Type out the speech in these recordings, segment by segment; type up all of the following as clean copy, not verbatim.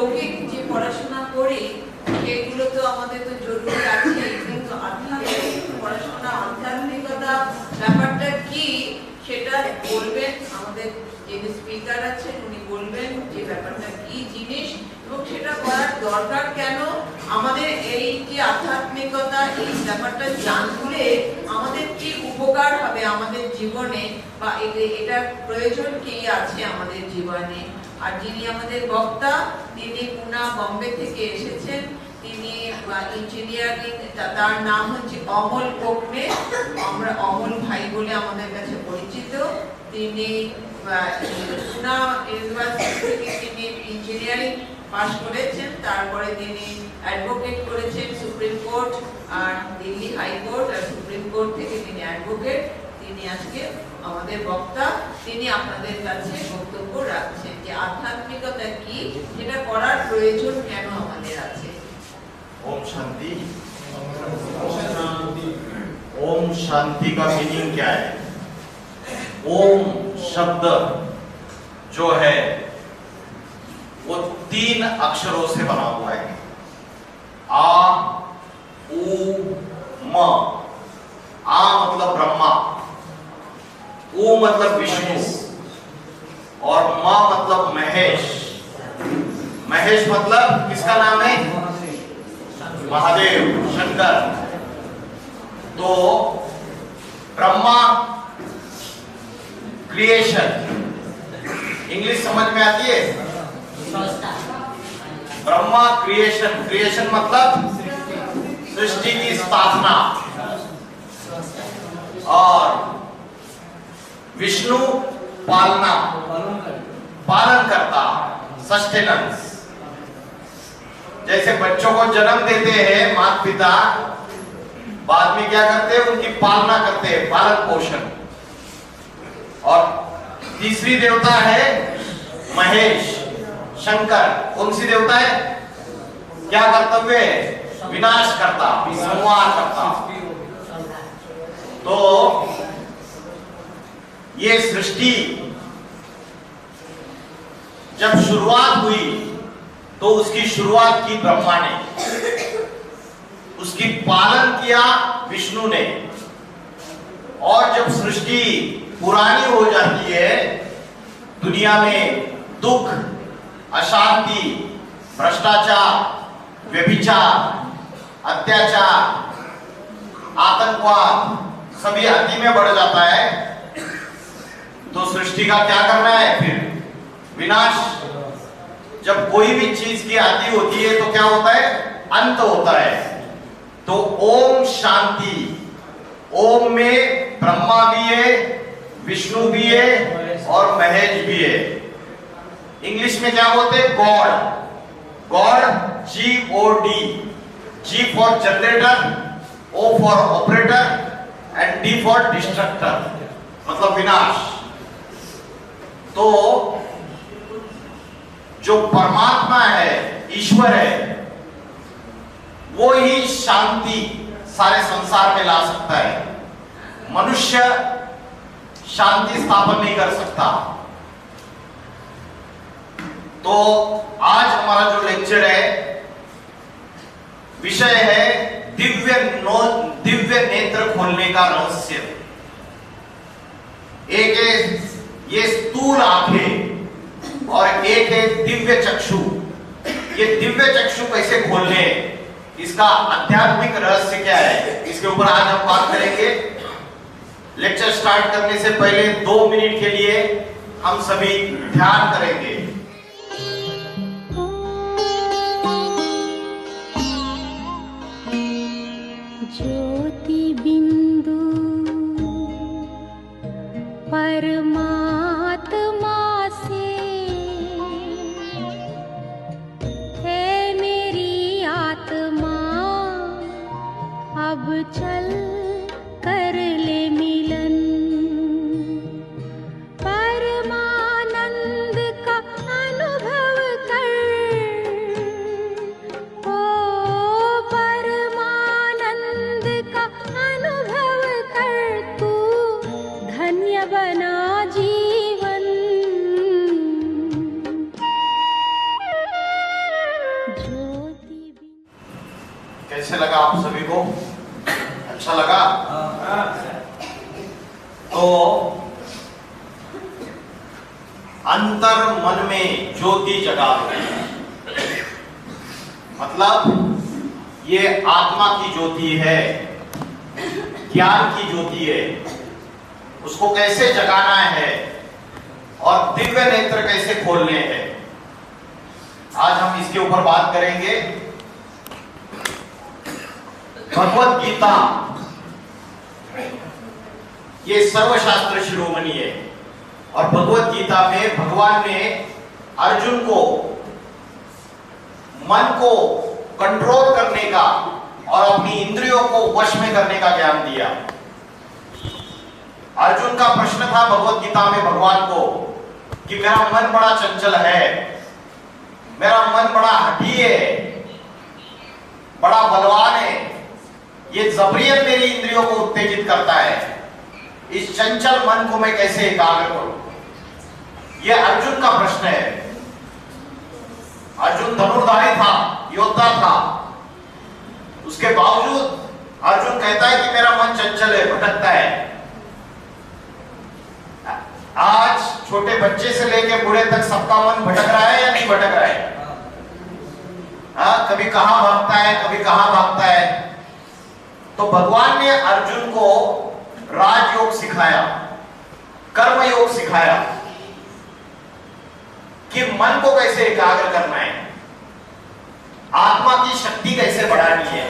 লৌকিক যে পড়াশোনা করি এগুলো তো আমাদের তো জরুরি আছে, কিন্তু আধ্যাত্মিক পড়াশোনা, আধ্যাত্মিকতা ব্যাপারটা কি সেটা বলবেন আমাদের যিনি স্পিকার আছেন, উনি বলবেন যে ব্যাপারটা কি জিনিস এবং সেটা করার দরকার কেন, আমাদের এই যে আধ্যাত্মিকতা এই ব্যাপারটা জানলে আমাদের কি উপকার হবে আমাদের জীবনে, বা এটা প্রয়োজন কি আছে আমাদের জীবনে। আর যিনি আমাদের বক্তা তিনি পুনা বম্বে থেকে এসেছেন, তিনি ইঞ্জিনিয়ারিং, তার নাম হচ্ছে অমল কোকনে, আমরা অমল ভাই বলে আমাদের কাছে পরিচিত। তিনি পুনা ইউনিভার্সিটি থেকে তিনি ইঞ্জিনিয়ারিং পাশ করেছেন, তারপরে তিনি অ্যাডভোকেট করেছেন সুপ্রিম কোর্ট আর দিল্লি হাইকোর্ট আর সুপ্রিম কোর্ট থেকে তিনি অ্যাডভোকেট। তিনি আজকে আমাদের বক্তা, তিনি আপনাদের কাছে বক্তব্য রাখছেন যে আধ্যাত্মিকতা কি, যেটা করার প্রয়োজন কেন আমাদের আছে। ओम शांति। ओम शांति का मीनिंग क्या है? ओम शब्द जो है वो 3 अक्षरों से बना हुआ है, आ उ म। आ मतलब ब्रह्मा, उ मतलब विष्णु और म मतलब महेश। महेश मतलब किसका नाम है? महादेव, शंकर। तो ब्रह्मा क्रिएशन, इंग्लिश समझ में आती है? ब्रह्मा क्रिएशन, क्रिएशन मतलब सृष्टि की स्थापना, और विष्णु पालना, पालन करता, सस्टेनेंस। जैसे बच्चों को जन्म देते हैं माता पिता, बाद में क्या करते हैं? उनकी पालना करते हैं, पालन पोषण। और तीसरी देवता है महेश, शंकर। कौन सी देवता है? क्या कर्तव्य है? विनाश करता, संहार करता। तो ये सृष्टि जब शुरुआत हुई तो उसकी शुरुआत की ब्रह्मा ने, उसकी पालन किया विष्णु ने। और जब सृष्टि पुरानी हो जाती है, दुनिया में दुख, अशांति, भ्रष्टाचार, व्यभिचार, अत्याचार, आतंकवाद सभी अति में बढ़ जाता है, तो सृष्टि का क्या करना है? फिर विनाश। जब कोई भी चीज की आदि होती है तो क्या होता है? अंत होता है। तो ओम शांति, ओम में ब्रह्मा भी है, विष्णु भी है और महेश भी है। इंग्लिश में क्या बोलते हैं? God. God GOD, G for generator, O for operator and D for destructor, मतलब विनाश। तो जो परमात्मा है, ईश्वर है, वो ही शांति सारे संसार में ला सकता है। मनुष्य शांति स्थापन नहीं कर सकता। तो आज हमारा जो लेक्चर है, विषय है दिव्य नेत्र खोलने का रहस्य। एक है ये स्थूल आंखें और एक है दिव्य चक्षु। ये दिव्य चक्षु कैसे खोलने, इसका आध्यात्मिक रहस्य क्या है, इसके ऊपर आज हम बात करेंगे। लेक्चर स्टार्ट करने से पहले 2 मिनट के लिए हम सभी ध्यान करेंगे। ज्योति बिंदु परमात्मा से है मेरी आत्मा, अब चल कर ले मिलन। परमानंद का कैसे लगा आप सभी को? अच्छा लगा? तो अंतर मन में ज्योति जगा दो, मतलब ये आत्मा की ज्योति है, ज्ञान की ज्योति है, उसको कैसे जगाना है और दिव्य नेत्र कैसे खोलने हैं, आज हम इसके ऊपर बात करेंगे। भगवत गीता ये सर्वशास्त्र शिरोमणि है और भगवत गीता में भगवान ने अर्जुन को मन को कंट्रोल करने का और अपनी इंद्रियों को वश में करने का ज्ञान दिया। अर्जुन का प्रश्न था भगवत गीता में भगवान को कि मेरा मन बड़ा चंचल है, मेरा मन बड़ा हठी है, बड़ा बलवान है, ये जबरियत मेरी इंद्रियों को उत्तेजित करता है, इस चंचल मन को मैं कैसे एकाग्र करूं? यह अर्जुन का प्रश्न है। अर्जुन धनुर्धारी था, योद्धा था, उसके बावजूद अर्जुन कहता है कि मेरा मन चंचल है, भटकता है। आज छोटे बच्चे से लेकर बूढ़े तक सबका मन भटक रहा है या नहीं भटक रहा है? कभी कहां भागता है, कभी कहां भागता है। तो भगवान ने अर्जुन को राजयोग सिखाया, कर्म योग सिखाया कि मन को कैसे एकाग्र करना है, आत्मा की शक्ति कैसे बढ़ानी है।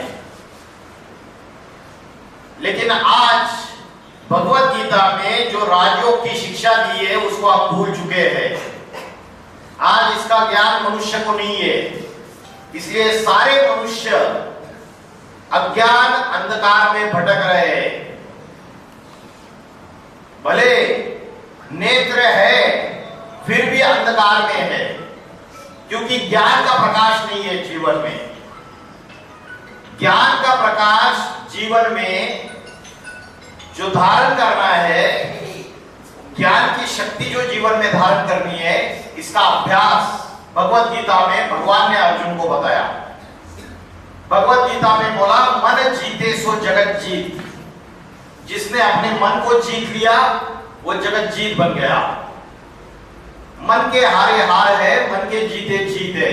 लेकिन आज भगवत गीता में जो राजयोग की शिक्षा दी है उसको आप भूल चुके हैं। आज इसका ज्ञान मनुष्य को नहीं है, इसलिए सारे मनुष्य अज्ञान अंधकार में भटक रहे हैं। भले नेत्र है फिर भी अंधकार में है, क्योंकि ज्ञान का प्रकाश नहीं है जीवन में। ज्ञान का प्रकाश जीवन में जो धारण करना है, ज्ञान की शक्ति जो जीवन में धारण करनी है, इसका अभ्यास भगवत गीता में भगवान ने अर्जुन को बताया। भगवत गीता में बोला मन जीते सो जगत जीत। जिसने अपने मन को जीत लिया वो जगत जीत बन गया। मन के हारे हार है, मन के जीते जीत है।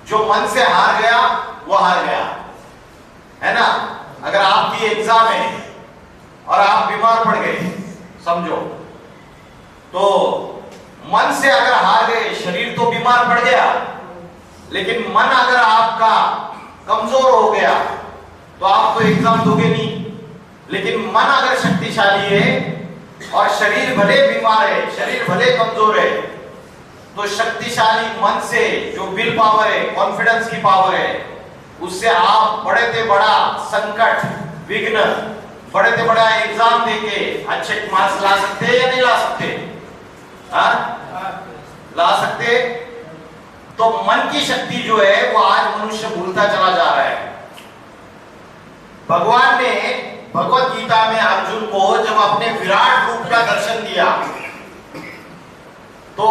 जो मन से हार गया वो हार गया, है ना। अगर आपकी एग्जाम है और आप बीमार पड़ गए, समझो, तो मन से अगर हार गए, शरीर तो बीमार पड़ गया, लेकिन मन अगर आपका कमजोर हो गया तो आप तो एग्जाम दोगे नहीं। लेकिन मन अगर शक्तिशाली है और शरीर भले बीमार है, शरीर भले कमजोर है, तो शक्तिशाली मन से जो विल पावर है, कॉन्फिडेंस की पावर है, उससे आप बड़े से बड़ा संकट, विघ्न, बड़े से बड़ा एग्जाम देके अच्छे मार्क्स ला सकते हैं या नहीं ला सकते? ला सकते। तो मन की शक्ति जो है वो आज मनुष्य भूलता चला जा रहा है। भगवान ने भगवत गीता में अर्जुन को जब अपने विराट रूप का दर्शन दिया तो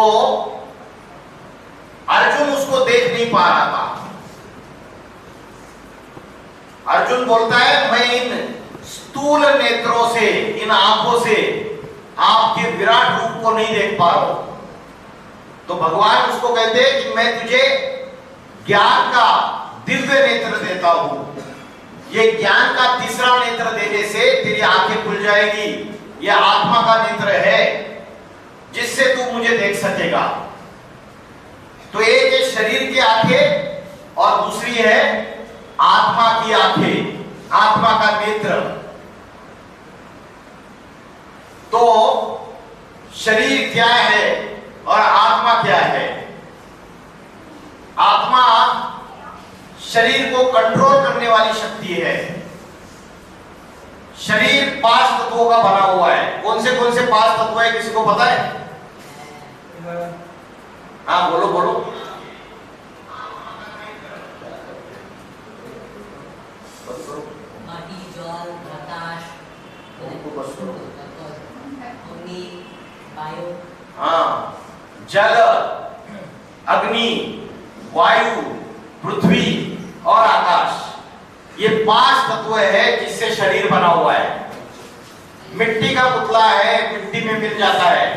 अर्जुन उसको देख नहीं पा रहा था। अर्जुन बोलता है मैं इन स्थूल नेत्रों से, इन आंखों से आपके विराट रूप को नहीं देख पा रहा हूं। तो भगवान उसको कहते हैं कि मैं तुझे ज्ञान का दिव्य नेत्र देता हूं। ये ज्ञान का तीसरा नेत्र देने से तेरी आंखें खुल जाएगी। ये आत्मा का नेत्र है जिससे तू मुझे देख सकेगा। तो एक है शरीर की आंखें और दूसरी है आत्मा की आंखें, आत्मा का नेत्र। तो शरीर क्या है और आत्मा क्या है? आत्मा शरीर को कंट्रोल करने वाली शक्ति है। शरीर 5 तत्वों का बना हुआ है। कौन से 5 तत्व है, किसी को पता है? हाँ बोलो बोलो। माटी, जल, आकाश, अग्नि, वायु। हाँ, जल, अग्नि, वायु, पृथ्वी और आकाश, ये 5 तत्व है जिससे शरीर बना हुआ है। मिट्टी का पुतला है, मिट्टी में मिल जाता है,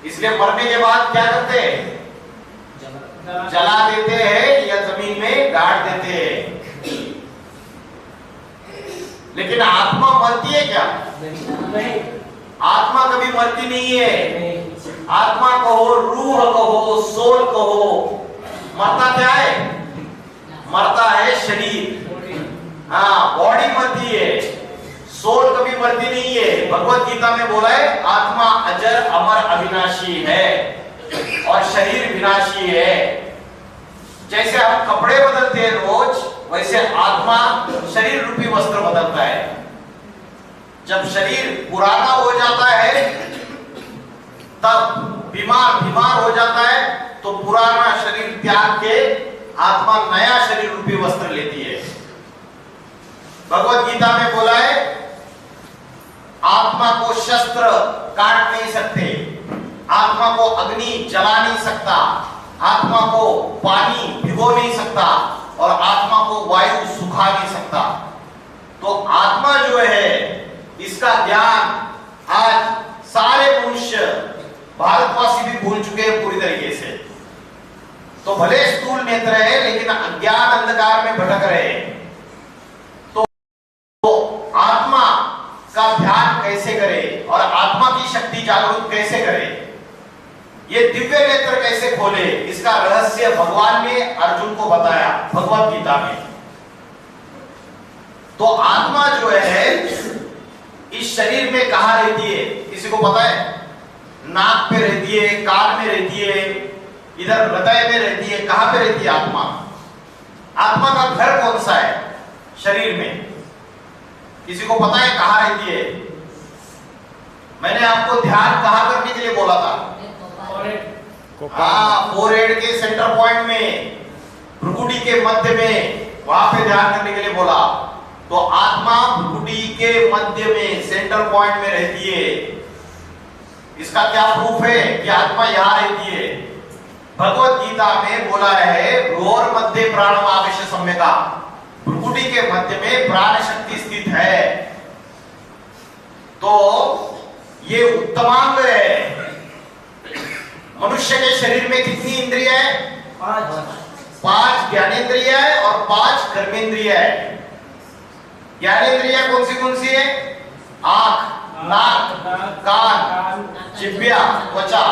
इसलिए मरने के बाद क्या करते हैं? जला देते हैं या जमीन में गाड़ देते हैं। लेकिन आत्मा मरती है क्या? आत्मा कभी मरती नहीं है। आत्मा कहो, रूह कहो, सोल कहो, मरता क्या है? मरता है शरीर। हाँ, बॉडी मरती है, सोल कभी मरती नहीं है। भगवत गीता में बोला है आत्मा अजर अमर अविनाशी है और शरीर विनाशी है। जैसे हम कपड़े बदलते हैं रोज, वैसे आत्मा शरीर रूपी वस्त्र बदलता है। जब शरीर पुराना हो जाता है, तब बीमार हो जाता है, तो पुराना शरीर त्याग के आत्मा नया शरीर रूपी वस्त्र लेती है। भगवत गीता में बोला है आत्मा को शस्त्र काट नहीं सकते, आत्मा को अग्नि जला नहीं सकता, आत्मा को पानी भिगो नहीं सकता और आत्मा को वायु सुखा नहीं सकता। तो आत्मा जो है, इसका ज्ञान आज सारे मनुष्य भारतवासी भी भूल चुके हैं पूरी तरीके से। तो भले स्थूल नेत्र है, लेकिन अज्ञान अंधकार में भटक रहे हैं। तो आत्मा का ध्यान कैसे करें और आत्मा की शक्ति जागरूक कैसे करें, ये दिव्य नेत्र कैसे खोले, इसका रहस्य भगवान ने अर्जुन को बताया भगवत गीता में। तो आत्मा जो है इस शरीर में कहां रहती है, किसी को पता है? नाक पे रहती है, कान में रहती है, इधर हृदय में रहती है। कहां पे रहती है आत्मा? आत्मा का घर कौन सा है शरीर में? किसी को पता है कहां रहती है? मैंने आपको ध्यान कहां करने के लिए बोला था? हाँ, फोरहेड के सेंटर पॉइंट में, भ्रुकुटी के मध्य में, वहां पे ध्यान करने के लिए बोला। तो आत्मा भ्रुकुटी के मध्य में, सेंटर पॉइंट में रहती है। इसका क्या प्रूफ है कि आत्मा यहां रहती है? भगवत गीता में बोला है भ्रूर मध्य प्राणम आवेश सम्यका, भ्रुकुटी के मध्य में प्राण शक्ति स्थित है। तो ये उत्तमांग है। मनुष्य के शरीर में कितनी इंद्रिय है? 5 ज्ञानेंद्रिय है और 5 कर्मेंद्रिय है। ज्ञानेंद्रिय कौन सी है? आंख, नाक, कान, जिह्वा, त्वचा।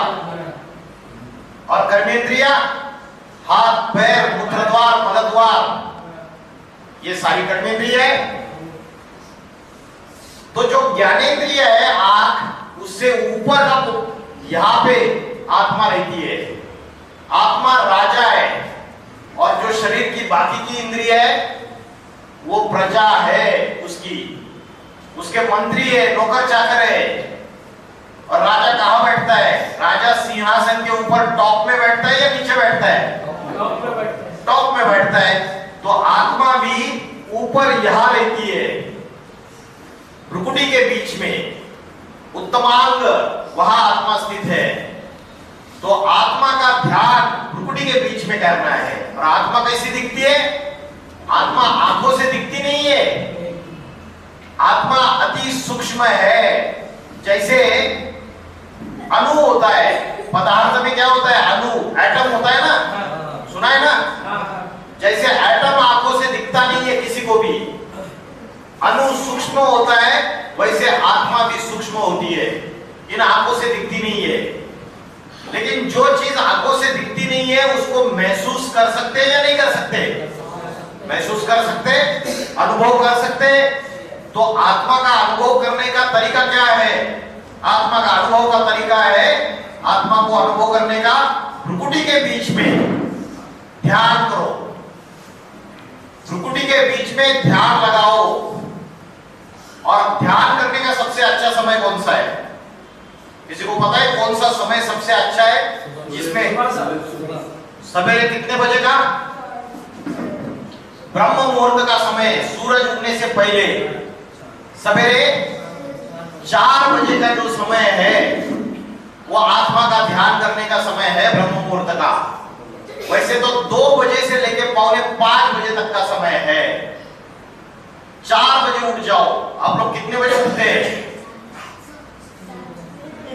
और कर्मेंद्रिय हाथ, पैर, मूत्रद्वार, मलद्वार, ये सारी कर्मेंद्रिय है। तो जो ज्ञानेंद्रिय है आंख, उससे ऊपर का यहां पे आत्मा रहती है। आत्मा राजा है और जो शरीर की बाकी की इंद्रिय है वो प्रजा है उसकी, उसके मंत्री है, नौकर चाकर है। और राजा कहां बैठता है? राजा सिंहासन के ऊपर टॉप में बैठता है या नीचे बैठता है? टॉप में बैठता है। तो आत्मा भी ऊपर यहां रहती है, भ्रुकुटी के बीच में, उत्तमांग, वहां आत्मा स्थित है। तो आत्मा का ध्यान भ्रुकुटी के बीच में करना है। और आत्मा कैसी दिखती है? आत्मा आंखों से दिखती नहीं है। आत्मा अति सूक्ष्म है। जैसे अणु होता है, पदार्थ में क्या होता है? अणु, एटम होता है ना, सुना है ना? जैसे एटम आंखों से दिखता नहीं है किसी को भी, अणु सूक्ष्म होता है, वैसे आत्मा भी सूक्ष्म होती है, इन आंखों से दिखती नहीं है। लेकिन जो चीज आंखों से दिखती नहीं है उसको महसूस कर सकते हैं या नहीं कर सकते? महसूस कर सकते, अनुभव कर सकते। तो आत्मा का अनुभव करने का तरीका क्या है? आत्मा का अनुभव का तरीका है, आत्मा को अनुभव करने का भ्रुकुटी के बीच में ध्यान करो, भ्रुकुटी के बीच में ध्यान लगाओ। और ध्यान करने का सबसे अच्छा समय कौन सा है? किसी को पता है कौन सा समय सबसे अच्छा है? जिसमें सवेरे कितने बजे का? ब्रह्म मुहूर्त का समय, सूरज उगने से पहले सवेरे 4 बजे का जो समय है वो आत्मा का ध्यान करने का समय है, ब्रह्म मुहूर्त का। वैसे तो 2 बजे से लेकर 4:45 बजे तक का समय है। बजे उठ जाओ। आप लोग कितने बजे उठते हैं?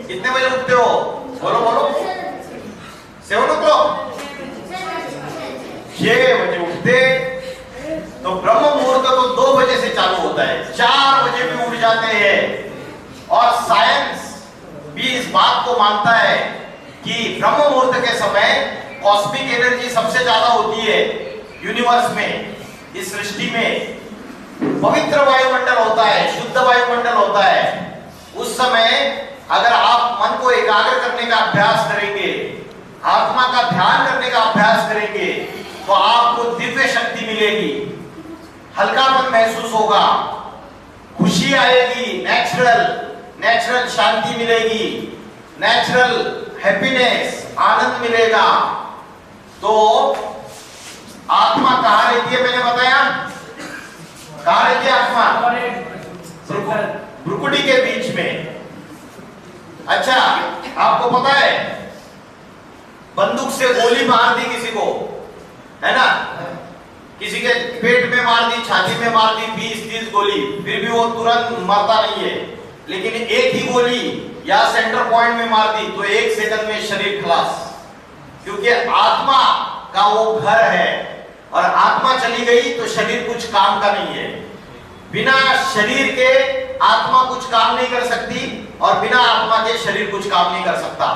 कितने बजे उठते हो? बोलो बोलो। 7 o'clock, 6 बजे उठते। तो ब्रह्म मुहूर्त तो 2 बजे से चालू होता है, 4 बजे भी उठ जाते हैं। और साइंस भी इस बात को मानता है कि ब्रह्म मुहूर्त के समय कॉस्मिक एनर्जी सबसे ज्यादा होती है यूनिवर्स में, इस सृष्टि में। पवित्र वायुमंडल होता है, शुद्ध वायुमंडल होता है। उस समय अगर आप मन को एकाग्र करने का अभ्यास करेंगे, आत्मा का ध्यान करने का अभ्यास करेंगे, तो आपको दिव्य शक्ति मिलेगी, हल्कापन महसूस होगा, खुशी आएगी, नेचुरल शांति मिलेगी, नेचुरल हैप्पीनेस, आनंद मिलेगा। तो आत्मा कहां रहती है? मैंने बताया कहां रहती है आत्मा? भ्रुकुटी के बीच में। अच्छा, आपको पता है बंदूक से गोली मार दी किसी को, है ना, किसी के पेट में मार दी, छाती में मार दी 20-30 गोली, फिर भी वो तुरंत मरता नहीं है। लेकिन एक ही गोली या सेंटर पॉइंट में मार दी तो 1 सेकंड में शरीर खलास, क्योंकि आत्मा का वो घर है। और आत्मा चली गई तो शरीर कुछ काम का नहीं है। बिना शरीर के आत्मा कुछ काम नहीं कर सकती, और बिना आत्मा के शरीर कुछ काम नहीं कर सकता।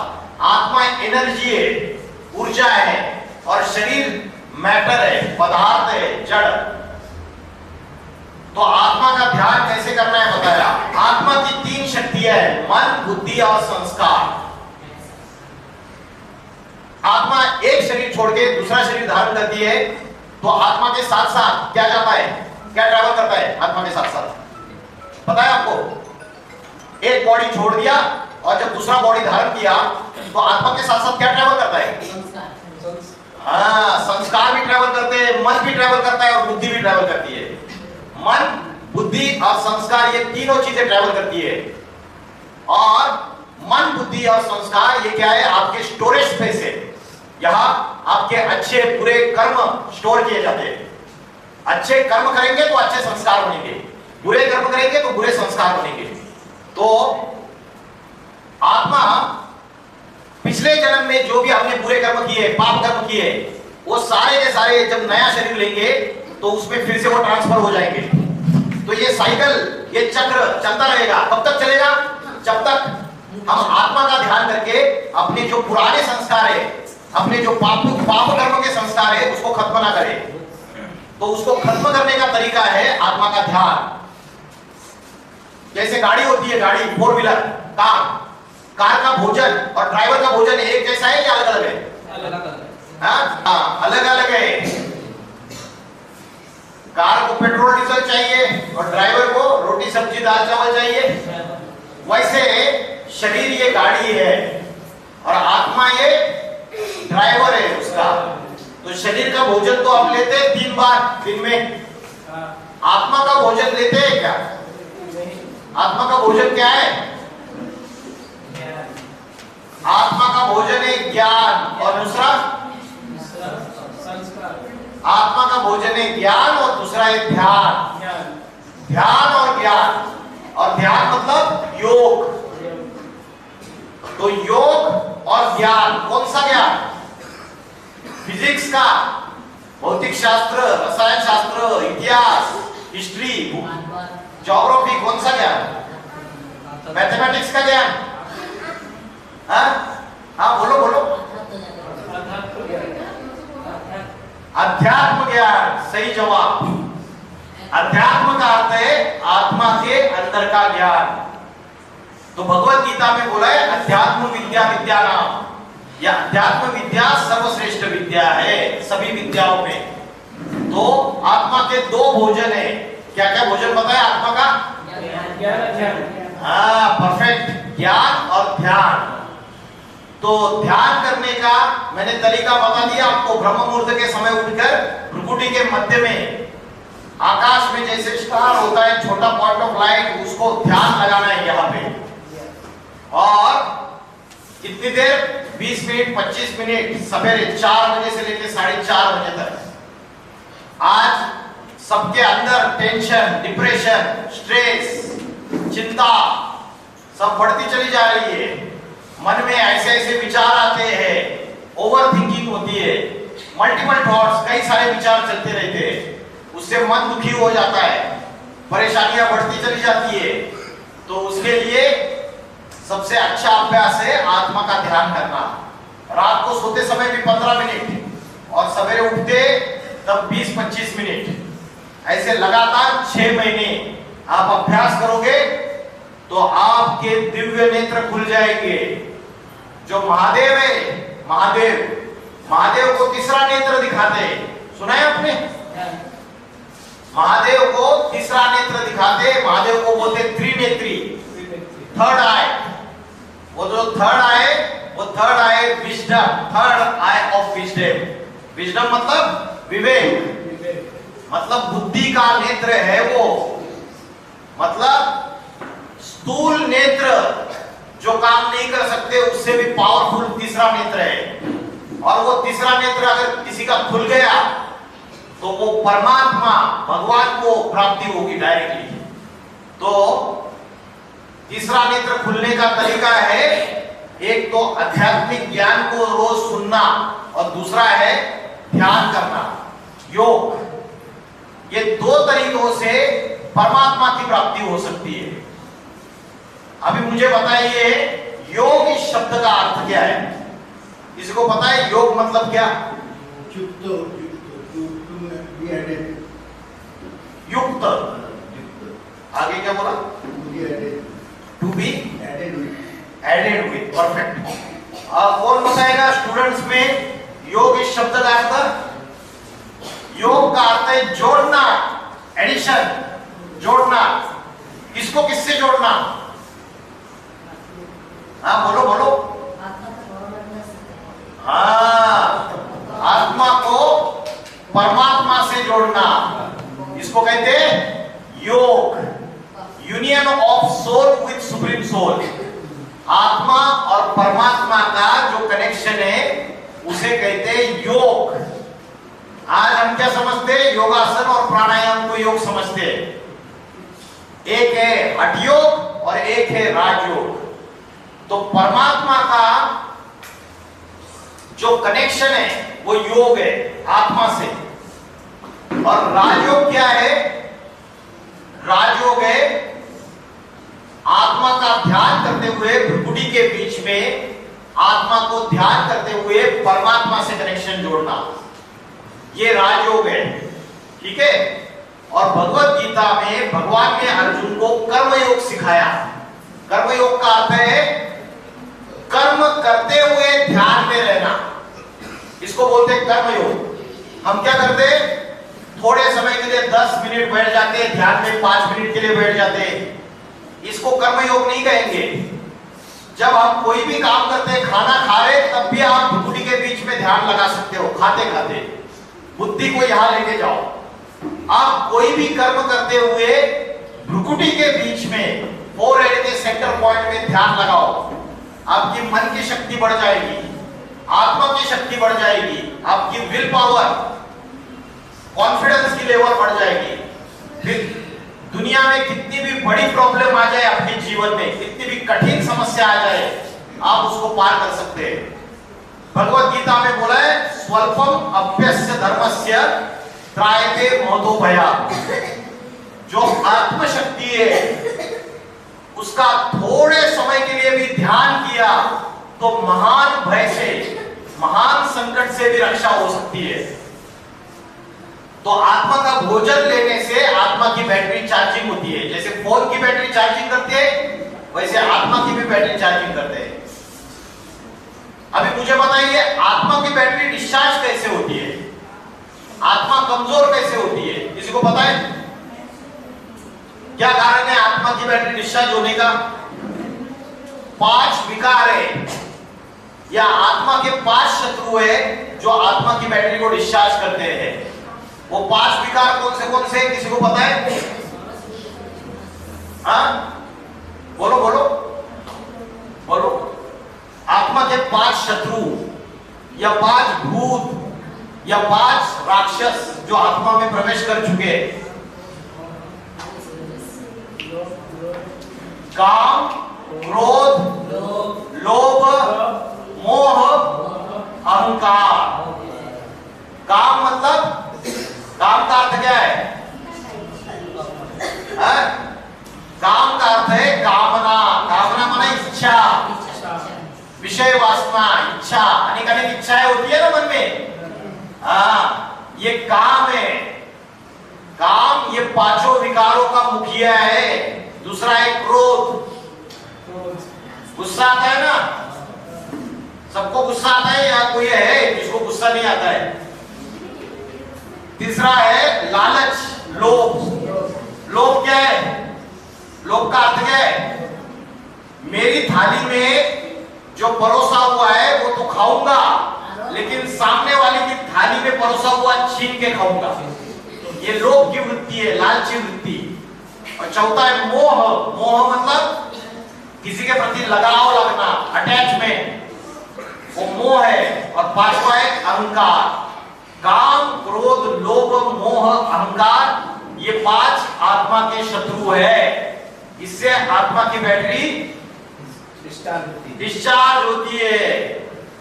आत्मा एनर्जी है, ऊर्जा है, और शरीर मैटर है, पदार्थ है, जड़। तो आत्मा का ध्यान कैसे करना है बताया। आत्मा की 3 शक्तियां हैं, मन, बुद्धि और संस्कार। आत्मा एक शरीर छोड़ के दूसरा शरीर धारण करती है, तो आत्मा के साथ साथ क्या जाता है, क्या ट्रैवल करता है आत्मा के साथ साथ? पता है आपको? एक बॉडी छोड़ दिया और जब दूसरा बॉडी धारण किया तो आत्मा के साथ साथ क्या ट्रैवल करता है? हाँ, संस्कार भी ट्रैवल करते हैं, मन भी ट्रैवल करता है और बुद्धि भी ट्रैवल करती है। मन, बुद्धि और संस्कार, ये तीनों चीजें ट्रैवल करती है। और मन, बुद्धि और संस्कार ये क्या है? आपके स्टोरेज स्पेस है। यहाँ आपके अच्छे बुरे कर्म स्टोर किए जाते हैं। अच्छे कर्म करेंगे तो अच्छे संस्कार बनेंगे, बुरे कर्म करेंगे तो बुरे संस्कार बनेंगे। तो आत्मा पिछले जन्म में जो भी हमने बुरे कर्म किए, पाप कर्म किए, वो सारे के सारे जब नया शरीर लेंगे तो उसमें फिर से वो ट्रांसफर हो जाएंगे। तो ये साइकिल, ये चक्र चलता रहेगा। कब तक चलेगा? जब तक हम आत्मा का ध्यान करके अपने जो पुराने संस्कार है, अपने जो पाप कर्म के संस्कार है, उसको खत्म ना करें। तो उसको खत्म करने का तरीका है आत्मा का ध्यान। जैसे गाड़ी होती है, गाड़ी 4 व्हीलर, कार का भोजन और ड्राइवर का भोजन एक जैसा है या अलग अलग है? अलग अलग है। कार को पेट्रोल डीजल चाहिए और ड्राइवर को रोटी सब्जी दाल चावल चाहिए। वैसे शरीर ये गाड़ी है और आत्मा ये ड्राइवर है उसका। तो शरीर का भोजन तो आप लेते हैं 3 बार दिन में, आत्मा का भोजन लेते हैं क्या? आत्मा का भोजन क्या है? आत्मा का भोजन है ज्ञान, और दूसरा आत्मा का भोजन है ज्ञान और दूसरा है ध्यान। ध्यान और ज्ञान, और ध्यान मतलब योग। तो योग और ज्ञान, कौन सा ज्ञान? फिजिक्स का, भौतिक शास्त्र, रसायन शास्त्र, इतिहास, हिस्ट्री, ज्योग्राफी, कौन सा ज्ञान? मैथमेटिक्स का ज्ञान। हाँ बोलो बोलो। अध्यात्म ज्ञान, सही जवाब। अध्यात्म का अर्थ है आत्मा के अंदर का ज्ञान। तो भगवत गीता में बोला है अध्यात्म विद्या विद्या नाम। यह अध्यात्म विद्या सर्वश्रेष्ठ विद्या है सभी विद्याओं में। तो आत्मा के 2 भोजन है। क्या क्या भोजन बताया आत्मा का? हाँ, परफेक्ट, ज्ञान और ध्यान। तो ध्यान करने का मैंने तरीका बता दिया आपको। ब्रह्म मुहूर्त के समय उठकर भ्रुकुटी के मध्य में आकाश में जैसे स्टार होता है, छोटा पॉइंट ऑफ लाइट, उसको ध्यान लगाना है यहाँ पे। और कितनी देर? 20 मिनट, 25 मिनट, सवेरे 4 बजे से लेकर 4:30 बजे तक। आज सबके अंदर टेंशन, डिप्रेशन, स्ट्रेस, चिंता सब बढ़ती चली जा रही है। मन में ऐसे ऐसे विचार आते हैं, ओवर थिंकिंग होती है, मल्टीपल थॉट्स, कई सारे विचार चलते रहते हैं, उससे मन दुखी हो जाता है, परेशानियां बढ़ती चली जाती है। तो उसके लिए सबसे अच्छा अभ्यास है आत्मा का ध्यान करना। रात को सोते समय भी 15 मिनट और सवेरे उठते तब 20-25 मिनट, ऐसे लगातार 6 महीने आप अभ्यास करोगे तो आपके दिव्य नेत्र खुल जाएंगे। जो महादेव है, महादेव को तीसरा नेत्र दिखाते हैं, सुना है आपने? महादेव को तीसरा नेत्र दिखाते, महादेव को बोलते त्रिनेत्री, थर्ड आई। वो जो third I wisdom, third I of wisdom. Wisdom मतलब विवेक, मतलब बुद्धि का नेत्र है वो, मतलब स्थूल नेत्र जो काम नहीं कर सकते उससे भी पावरफुल तीसरा नेत्र है। और वो तीसरा नेत्र अगर किसी का खुल गया तो वो परमात्मा भगवान को प्राप्ति होगी डायरेक्टली। तो तीसरा नेत्र खुलने का तरीका है, एक तो आध्यात्मिक ज्ञान को रोज सुनना और दूसरा है ध्यान करना, योग। ये दो तरीकों से परमात्मा की प्राप्ति हो सकती है। अभी मुझे बताइए योग इस शब्द का अर्थ क्या है? इसको पता है योग मतलब क्या? युक्त। आगे क्या बोला? To be added with. Perfect. कौन बताएगा स्टूडेंट्स में योग इस शब्द का अर्थ? योग का अर्थ है जोड़ना, एडिशन, जोड़ना। किसको किससे जोड़ना? हाँ बोलो बोलो। हाँ, आत्मा को परमात्मा से जोड़ना, इसको कहते हैं yoga. Union of soul with supreme soul. आत्मा और परमात्मा का जो कनेक्शन है उसे कहते हैं योग। आज हम क्या समझते हैं? योगासन और प्राणायाम को योग समझते हैं। एक है हठ योग और एक है राजयोग। तो परमात्मा का जो कनेक्शन है वो योग है आत्मा से। और राजयोग क्या है? राजयोग है आत्मा का ध्यान करते हुए भ्रुकुटी के बीच में आत्मा को ध्यान करते हुए परमात्मा से कनेक्शन जोड़ना, ये राजयोग है। ठीक है। और भगवत गीता में भगवान ने अर्जुन को कर्मयोग सिखाया। कर्मयोग का अर्थ है कर्म करते हुए ध्यान में रहना, इसको बोलते हैं कर्मयोग। हम क्या करते हैं? थोड़े समय के लिए 10 मिनट बैठ जाते हैं ध्यान में, 5 मिनट के लिए बैठ जाते हैं, इसको कर्मयोग नहीं कहेंगे। जब हम कोई भी काम करते हैं, खाना खा रहे तब भी आप भ्रुकुटी के बीच में ध्यान लगा सकते हो, खाते खाते बुद्धि को यहां लेके जाओ। आप कोई भी कर्म करते हुए भ्रुकुटी के बीच में फोरहेड के सेंटर पॉइंट में ध्यान लगाओ, आपकी मन की शक्ति बढ़ जाएगी, आत्मा की शक्ति बढ़ जाएगी, आपकी विल पावर, कॉन्फिडेंस की लेवल बढ़ जाएगी। फिर दुनिया में कितनी भी बड़ी प्रॉब्लम आ जाए आपके जीवन में, कितनी भी कठिन समस्या आ जाए, आप उसको पार कर सकते हैं। भगवत गीता में बोला है स्वल्पम अभ्यस्य धर्मस्य त्रायते महतो भयात्। जो आत्मशक्ति है उसका थोड़े समय के लिए भी ध्यान किया तो महान भय से, महान संकट से भी रक्षा हो सकती है। तो आत्मा का भोजन लेने से आत्मा की बैटरी चार्जिंग होती है। जैसे फोन की बैटरी चार्जिंग करते हैं वैसे आत्मा की भी बैटरी चार्जिंग करते हैं। अभी मुझे बताइए आत्मा की बैटरी डिस्चार्ज कैसे होती है? आत्मा कमजोर कैसे होती है? किसी को पता है क्या कारण है आत्मा की बैटरी डिस्चार्ज होने का? 5 विकार है या आत्मा के 5 शत्रु है जो आत्मा की बैटरी को डिस्चार्ज करते हैं। वो 5 विकार कौन से किसी को पता है? हाँ बोलो बोलो बोलो। आत्मा के 5 शत्रु या 5 भूत या 5 राक्षस जो आत्मा में प्रवेश कर चुके। काम, क्रोध, लोभ, मोह, अहंकार। काम मतलब, काम का अर्थ क्या है? काम का अर्थ है कामना। कामना माना इच्छा, विषय वासना, इच्छा, अनेक अनेक इच्छाएं होती है ना मन में। हाँ, ये काम है। काम ये पांचों विकारों का मुखिया है। दूसरा है क्रोध, गुस्सा आता है ना, सबको गुस्सा आता है या कोई है जिसको गुस्सा नहीं आता है? तीसरा है लालच, लोभ। लोभ क्या है? लोभ का अर्थ क्या है? मेरी थाली में जो परोसा हुआ है वो तो खाऊंगा, लेकिन सामने वाले की थाली में परोसा हुआ छीन के खाऊंगा। ये लोभ की वृत्ति है, लालची वृत्ति। और चौथा है मोह। मोह मतलब किसी के प्रति लगाव लगना, अटैचमेंट, वो मोह है। और पांचवा है अहंकार। काम, क्रोध, लोभ, मोह, अहंकार, ये पांच आत्मा के शत्रु है। इससे आत्मा की बैटरी डिस्चार्ज होती है।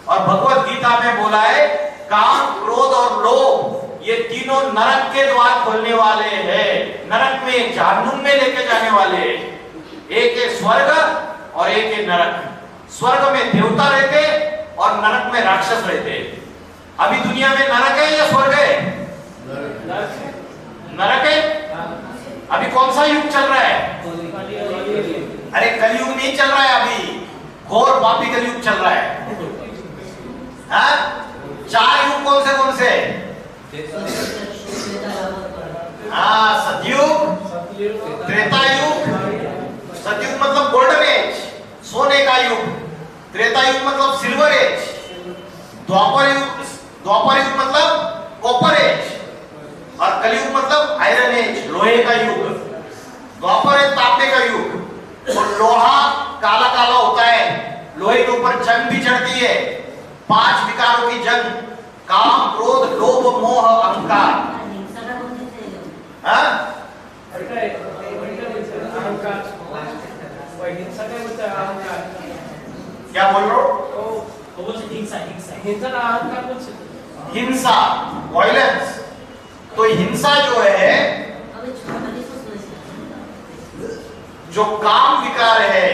और भगवत गीता में बोला है काम, क्रोध और लोभ ये तीनों नरक के द्वार खोलने वाले हैं। नरक में, जहन्नुम में लेके जाने वाले। एक है स्वर्ग और एक है नरक। स्वर्ग में देवता रहते और नरक में राक्षस रहते। अभी दुनिया में नरक है या स्वर्ग है? नरक है। अभी कौन सा युग चल रहा है? अरे कलयुग नहीं चल रहा है, अभी घोर पापी कलयुग चल रहा है। हाँ? चार युग कौन से? हाँ, सतयुग, त्रेता युग। सतयुग मतलब गोल्डन एज, सोने का युग। त्रेता युग मतलब सिल्वर एज। द्वापर युग मतलब कॉपर एज। और कलयुग मतलब आयरन एज, लोहे का युग। द्वापर है तांबे का युग। और लोहा काला काला होता है, लोहे के ऊपर जंग भी चढ़ती है। पांच विकारों की जंग, काम, क्रोध, लोभ, मोह, अहंकार। क्या बोल रहे हो? हिंसा, वायलेंस। तो हिंसा जो है, जो काम विकार है,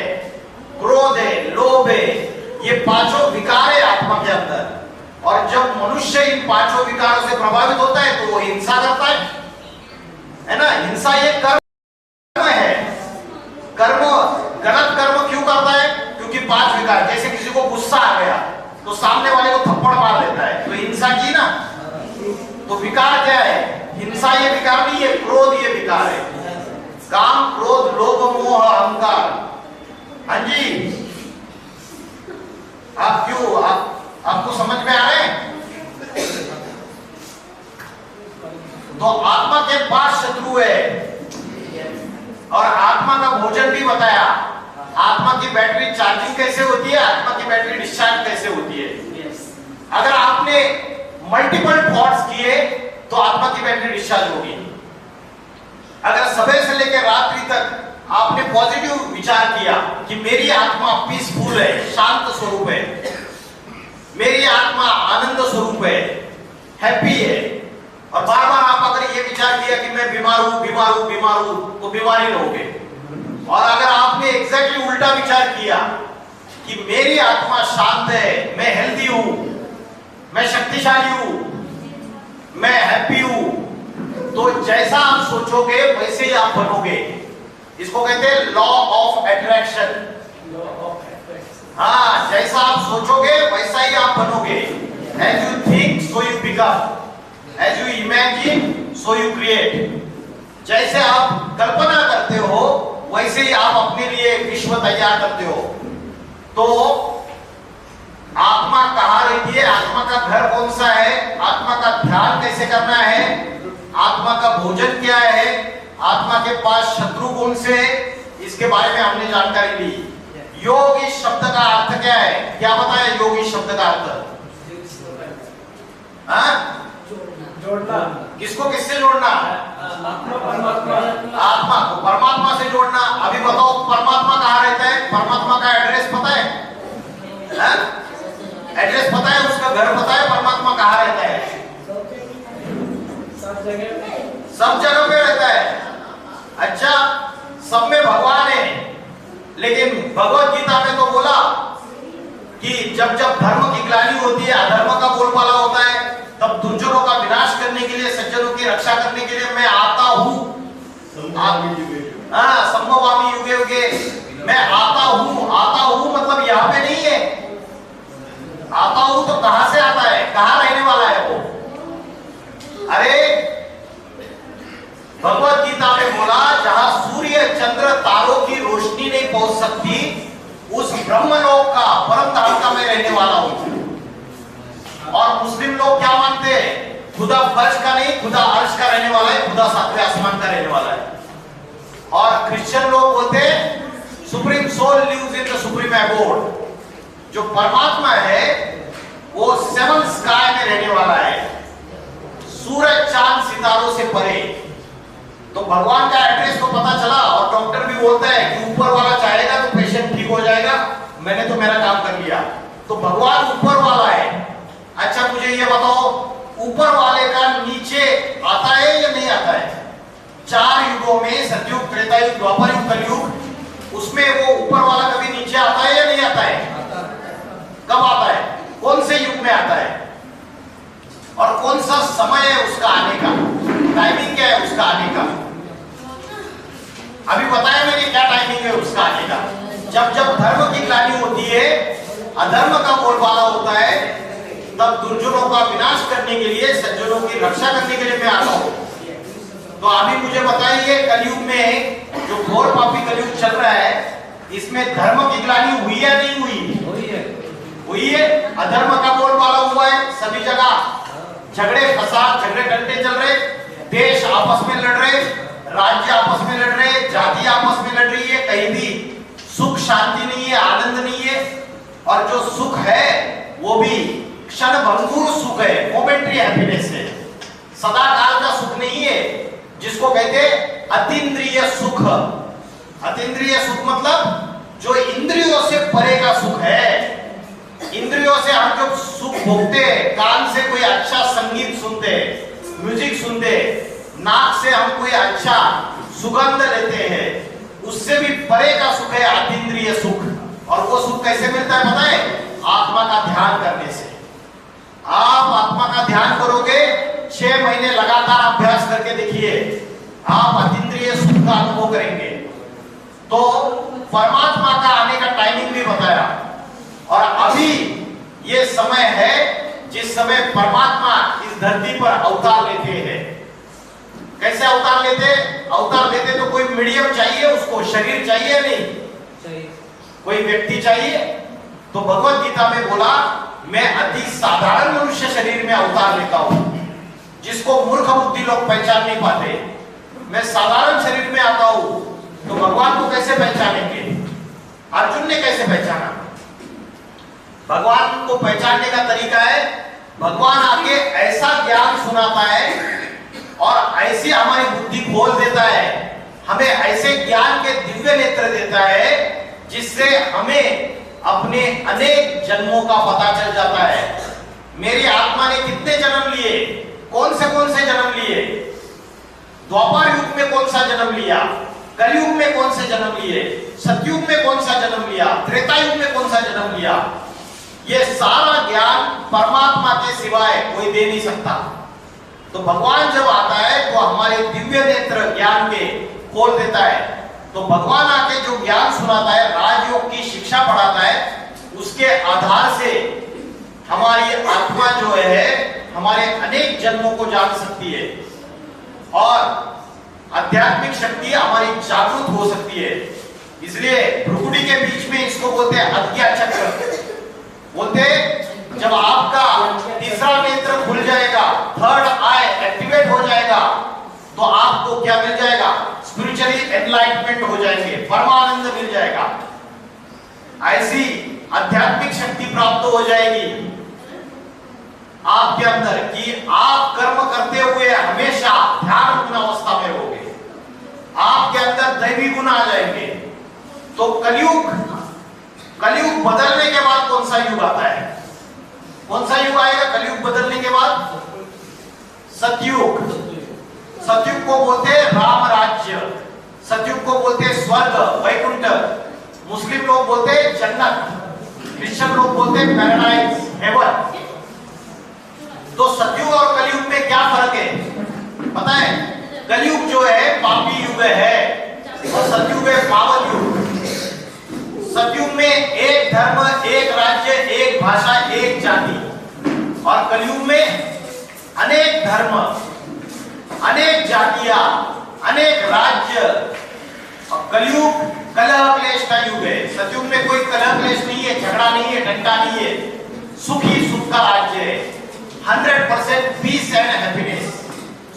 क्रोध है, लोभ है, ये पांचों विकार है आत्मा के अंदर। और जब मनुष्य इन पांचों विकारों से प्रभावित होता है तो वो हिंसा करता है ना। हिंसा ये कर्म है। कर्म, गलत कर्म क्यों करता है? क्योंकि पांच विकार, जैसे किसी को गुस्सा आ गया तो सामने वाले को थप्पड़ मार देता है, तो हिंसा की ना। तो विकार क्या है? हिंसा ये विकार नहीं है, क्रोध ये विकार है। काम, क्रोध, लोभ, मोह, अहंकार। हाँ जी, आप क्यों, आपको समझ में आ रहे हैं? तो आत्मा के पांच शत्रु है। और आत्मा का भोजन भी बताया। आत्मा की बैटरी चार्जिंग कैसे होती है, आत्मा की बैटरी डिस्चार्ज कैसे होती है। अगर आपने मल्टीपल थॉट्स किए तो आत्मा की बैटरी डिस्चार्ज होगी। अगर सुबह से लेकर रात्रि तक आपने पॉजिटिव विचार किया कि मेरी आत्मा पीसफुल है, शांत स्वरूप है, मेरी आत्मा आनंद स्वरूप है, हैप्पी है, और बार बार आप अगर ये विचार किया कि मैं बीमार हूं, तो बीमार ही रहोगे। और अगर आपने एग्जैक्टली उल्टा विचार किया कि मेरी आत्मा शांत है, मैं हेल्दी हूं, मैं शक्तिशाली हूं, मैं हैप्पी हूं, तो जैसा आप सोचोगे वैसे ही आप बनोगे। इसको कहते हैं लॉ ऑफ अट्रैक्शन। हाँ, जैसा आप सोचोगे वैसा ही आप बनोगे। As you think, so you become. As you imagine, so you create. जैसे आप कल्पना करते हो वैसे ही आप अपने लिए विश्व तैयार करते हो। तो आत्मा कहाँ रहती है, आत्मा का घर कौन सा है, आत्मा का ध्यान कैसे करना है, आत्मा का भोजन क्या है, आत्मा के पास शत्रु कौन से है, इसके बारे में हमने जानकारी ली। योग इस शब्द का अर्थ क्या है, क्या बताया योग इस शब्द का अर्थ? जोड़ना। किसको किससे जोड़ना? आत्मा परमात्मा। आत्मा को परमात्मा से जोड़ना। अभी बताओ परमात्मा कहाँ रहता है? परमात्मा का एड्रेस पता है? एड्रेस पता है? उसका घर पता है? परमात्मा कहाँ रहता है? सब जगह पे रहता है। अच्छा, सब में भगवान है, लेकिन भगवत गीता में तो बोला कि जब जब धर्म की ग्लानि होती है, अधर्म का बोलबाला होता है, तब दुर्जनों का विनाश करने के लिए, सज्जनों की रक्षा करने के लिए मैं आता हूँ। हाँ, संभवामि युगे युगे, मैं आता हूँ। आता हूँ मतलब यहाँ पे नहीं है। आता हूँ तो कहां से आता है? कहां रहने वाला है वो? अरे भगवत गीता में बोला जहां सूर्य चंद्र तारों की रोशनी नहीं पहुंच सकती, उस ब्रह्मलोक का, परम धाम का मैं रहने वाला हूं। और मुस्लिम लोग क्या मानते हैं? खुदा फर्श का नहीं, खुदा अर्श का रहने वाला है, खुदा सातवें आसमान का रहने वाला है। और क्रिश्चियन लोग बोलते हैं supreme soul lives in the supreme abode. जो परमात्मा है वो सेवन स्काई में रहने वाला है, सूरज चांद सितारों से परे। तो भगवान का एड्रेस तो पता चला, और डॉक्टर भी बोलता है कि ऊपर वाला चाहेगा तो पेशेंट ठीक हो जाएगा, मैंने तो मेरा काम कर लिया। तो भगवान ऊपर वाला है। अच्छा मुझे ये बताओ, ऊपर वाले का नीचे आता है या नहीं आता है? 4 युगों में, सतयुग, त्रेता युग, द्वापर युग, कलयुग, उसमें वो ऊपर वाला कभी नीचे आता है या नहीं आता है? कब आता है? कौन से युग में आता है? और कौन सा समय है उसका आने का? टाइमिंग क्या है उसका आने का? अभी बताया मैंने क्या टाइमिंग है उसका आने का। जब जब धर्म की ग्लानि होती है, अधर्म का बोलबाला होता है, तब दुर्जनों का विनाश करने के लिए, सज्जनों की रक्षा करने के लिए मैं आता हूं। तो अभी मुझे बताइए, कलयुग में जो घोर पापी कलयुग चल रहा है, इसमें धर्म की ग्लानि हुई या नहीं हुई? हुई है। अधर्म का बोलबाला हुआ है सभी जगह, झगड़े फसाद, झगड़े डंडे चल रहे, देश आपस में लड़ रहे, राज्य आपस में लड़ रहे, जाति आपस में लड़ रही है, कहीं भी सुख शांति नहीं है, आनंद नहीं है। और जो सुख है वो भी क्षणभंगुर सुख है, मोमेंटरी हैप्पीनेस है, सदा काल का सुख नहीं है, जिसको कहते हैं अतीन्द्रिय सुख। अतीन्द्रिय सुख मतलब जो इंद्रियों से परे का सुख है। इंद्रियों से हम जो सुख भोगते हैं, कान से कोई अच्छा संगीत सुनते, म्यूजिक सुनते, नाक से हम कोई अच्छा सुगंध लेते हैं, उससे भी परे का सुख है अतीन्द्रिय सुख। और वो सुख कैसे मिलता है पता है? आत्मा का ध्यान करने से। आप आत्मा का ध्यान करोगे, 6 महीने लगातार अभ्यास करके देखिए, आप अतीन्द्रिय सुख का अनुभव करेंगे। तो परमात्मा का आने का टाइमिंग भी बताया। और अभी ये समय है जिस समय परमात्मा इस धरती पर अवतार लेते हैं। कैसे अवतार लेते? अवतार लेते तो कोई मीडियम चाहिए, उसको शरीर चाहिए नहीं, कोई व्यक्ति चाहिए। तो भगवत गीता में बोला मैं अति साधारण मनुष्य शरीर में अवतार लेता हूं, जिसको मूर्ख बुद्धि लोग पहचान नहीं पाते। मैं साधारण शरीर में आता हूं, तो भगवान को कैसे पहचानेंगे? अर्जुन ने कैसे पहचाना? भगवान को पहचानने का तरीका है, भगवान आके ऐसा ज्ञान सुनाता है और ऐसी हमारी बुद्धि खोल देता है, हमें ऐसे ज्ञान के दिव्य नेत्र देता है जिससे हमें अपने अनेक जन्मों का पता चल जाता है। मेरी आत्मा ने कितने जन्म लिए, कौन से जन्म लिए, द्वापर युग में कौन सा जन्म लिया, कलयुग में कौन से जन्म लिए, सतयुग में कौन सा जन्म लिया, त्रेता युग में कौन सा जन्म लिया, ये सारा ज्ञान परमात्मा के सिवाय कोई दे नहीं सकता। तो भगवान जब आता है तो हमारे दिव्य नेत्र ज्ञान के खोल देता है। तो भगवान आके जो ज्ञान सुनाता है, राजयोग की शिक्षा पढ़ाता है, उसके आधार से हमारी आत्मा जो है हमारे अनेक जन्मों को जान सकती है और आध्यात्मिक शक्ति हमारी जागृत हो सकती है। इसलिए भ्रुकुटी के बीच में इसको बोलते हैं अज्ञा चक्र। बोलते जब आपका तीसरा नेत्र खुल जाएगा, थर्ड आई एक्टिवेट हो जाएगा, तो आपको क्या मिल जाएगा? स्पिरिचुअली एनलाइटमेंट हो जाएंगे, परमानंद मिल जाएगा, ऐसी आध्यात्मिक शक्ति प्राप्त हो जाएगी। आपके अंदर कि आप कर्म करते हुए हमेशा ध्यान गुण अवस्था में रहोगे, आपके अंदर दैवी गुण आ जाएंगे। तो कलयुग बदलने के बाद कौन सा युग आता है? कौन सा युग आएगा कलयुग बदलने के बाद? सतयुग। सतयुग को बोलते हैं राम राज्य, सतयुग को बोलते हैं स्वर्ग, वैकुंठ। मुस्लिम लोग बोलते हैं जन्नत, क्रिश्चियन लोग बोलते हैं पैराडाइज, हेवन। तो सतयुग और कलयुग में क्या फर्क है पता है? कलयुग जो है पापी युग है और सतयुग है पावन युग। सतयुग में एक धर्म, एक राज्य, एक भाषा, एक जाति, और कलयुग में अनेक धर्म, अनेक जातियां, अनेक राज्य। और कलयुग कलह क्लेश का युग है। सतयुग में कोई कलह क्लेश नहीं है, झगड़ा नहीं है, डंडा नहीं है, सुख ही सुख का राज्य है। 100% पीस एंड हैप्पीनेस,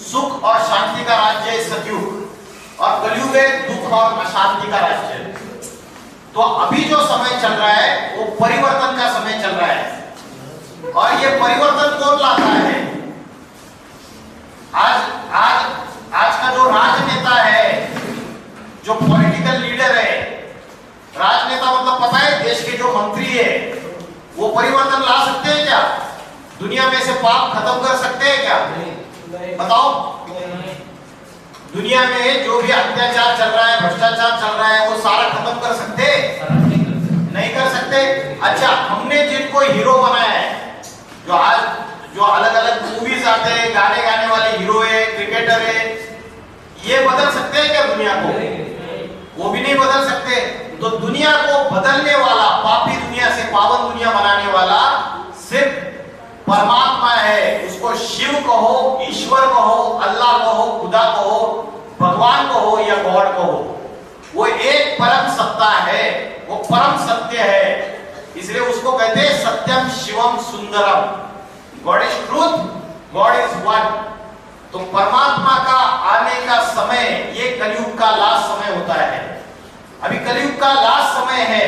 सुख और शांति का राज्य है सतयुग। और कलयुग है दुख और अशांति का राज्य। तो अभी जो समय चल रहा है वो परिवर्तन का समय चल रहा है, और ये परिवर्तन कौन लाता है? आज का जो राजनेता है, जो पॉलिटिकल लीडर है, राजनेता मतलब पता है देश के जो मंत्री है, वो परिवर्तन ला सकते हैं क्या? दुनिया में से पाप खत्म कर सकते हैं क्या? बताओ। दुनिया में जो भी अत्याचार चल रहा है, भ्रष्टाचार चल रहा है, वो सारा खत्म कर सकते? नहीं कर सकते। अच्छा, हमने जिनको हीरो बनाया है, जो आज जो अलग अलग मूवीज आते हैं, गाने गाने वाले हीरो है, क्रिकेटर है, ये बदल सकते हैं क्या दुनिया को? वो भी नहीं बदल सकते। तो दुनिया को बदलने वाला, पापी दुनिया से पावन दुनिया बनाने वाला सिर्फ परमात्मा है। उसको शिव कहो, ईश्वर कहो, अल्लाह कहो, खुदा कहो, भगवान कहो या गॉड कहो, वो एक परम सत्ता है, वो परम सत्य है। इसलिए उसको कहते हैं सत्यम शिवम सुंदरम। God is truth, God is one. तो परमात्मा का आने का समय ये कलयुग का लास्ट समय होता है। अभी कलयुग का लास्ट समय है।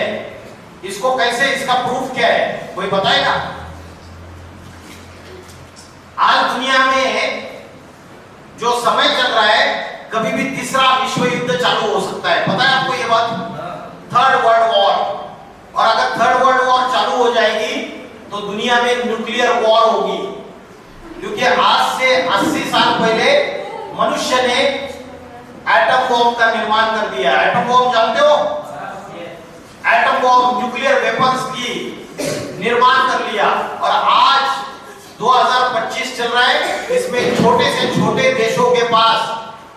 इसको कैसे, इसका प्रूफ क्या है, कोई बताएगा? आज दुनिया में जो समय चल रहा है, कभी भी तीसरा विश्व युद्ध चालू हो सकता है। पता है आपको ये बात? Third world war. और अगर थर्ड वर्ल्ड वॉर चालू हो जाएगी तो दुनिया में न्यूक्लियर वॉर होगी। क्योंकि आज से 80 साल पहले मनुष्य ने एटम बॉम्ब का निर्माण कर दिया। एटम बॉम्ब जानते हो? एटम बॉम्ब, न्यूक्लियर वेपन्स की निर्माण कर लिया। और आज 2025 चल रहा है, इसमें छोटे से छोटे देशों के पास